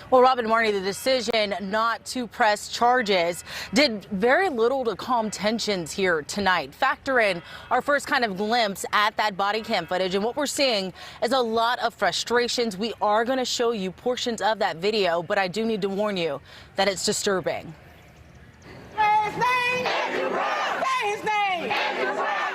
Well, Robin Marnie, the decision not to press charges did very little to calm tensions here tonight. Factor in our first kind of glimpse at that body cam footage, and what we're seeing is a lot of frustrations. We are going to show you portions of that video, but I do need to warn you that it's disturbing.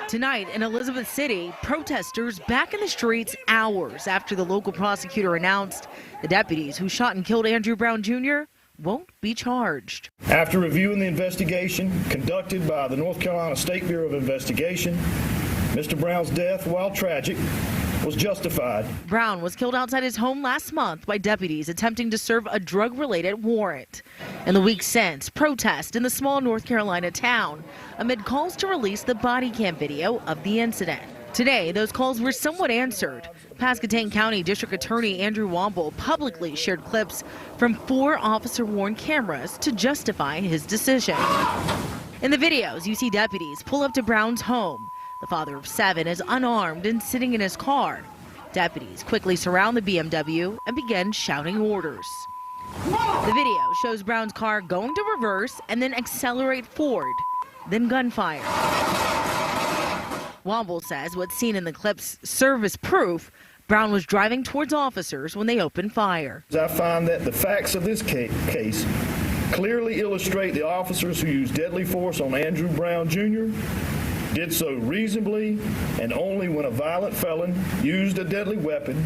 Tonight in Elizabeth City, protesters back in the streets hours after the local prosecutor announced the deputies who shot and killed Andrew Brown Jr. won't be charged. After reviewing the investigation conducted by the North Carolina State Bureau of Investigation, Mr. Brown's death, while tragic, was justified. Brown was killed outside his home last month by deputies attempting to serve a drug-related warrant. In the week since, protests in the small North Carolina town amid calls to release the body cam video of the incident. Today, those calls were somewhat answered. Pasquotank County District Attorney Andrew Womble publicly shared clips from 4 officer-worn cameras to justify his decision. In the videos, you see deputies pull up to Brown's home. The father of 7 is unarmed and sitting in his car. Deputies quickly surround the BMW and begin shouting orders. The video shows Brown's car going to reverse and then accelerate forward, then gunfire. Womble says what's seen in the clips serve as proof Brown was driving towards officers when they opened fire. I find that the facts of this case clearly illustrate the officers who used deadly force on Andrew Brown Jr. did so reasonably and only when a violent felon used a deadly weapon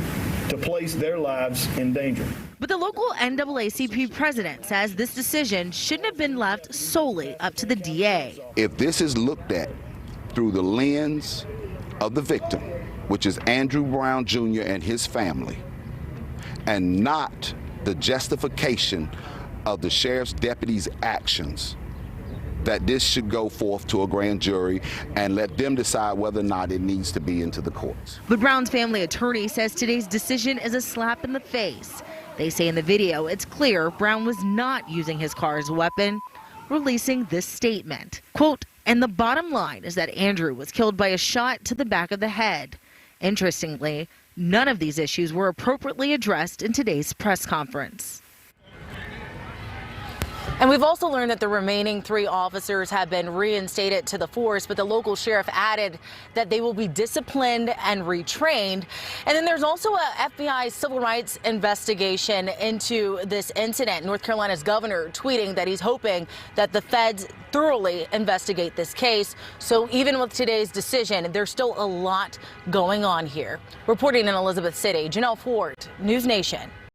to place their lives in danger. But the local NAACP president says this decision shouldn't have been left solely up to the DA. If this is looked at through the lens of the victim, which is Andrew Brown Jr. and his family, and not the justification of the sheriff's deputies' actions, that this should go forth to a grand jury and let them decide whether or not it needs to be into the courts. But Brown's family attorney says today's decision is a slap in the face. They say in the video it's clear Brown was not using his car as a weapon, releasing this statement. Quote, and the bottom line is that Andrew was killed by a shot to the back of the head. Interestingly, none of these issues were appropriately addressed in today's press conference. And we've also learned that the remaining 3 officers have been reinstated to the force, but the local sheriff added that they will be disciplined and retrained. And then there's also a FBI civil rights investigation into this incident. North Carolina's governor tweeting that he's hoping that the feds thoroughly investigate this case. So even with today's decision, there's still a lot going on here. Reporting in Elizabeth City, Janelle Ford, NewsNation.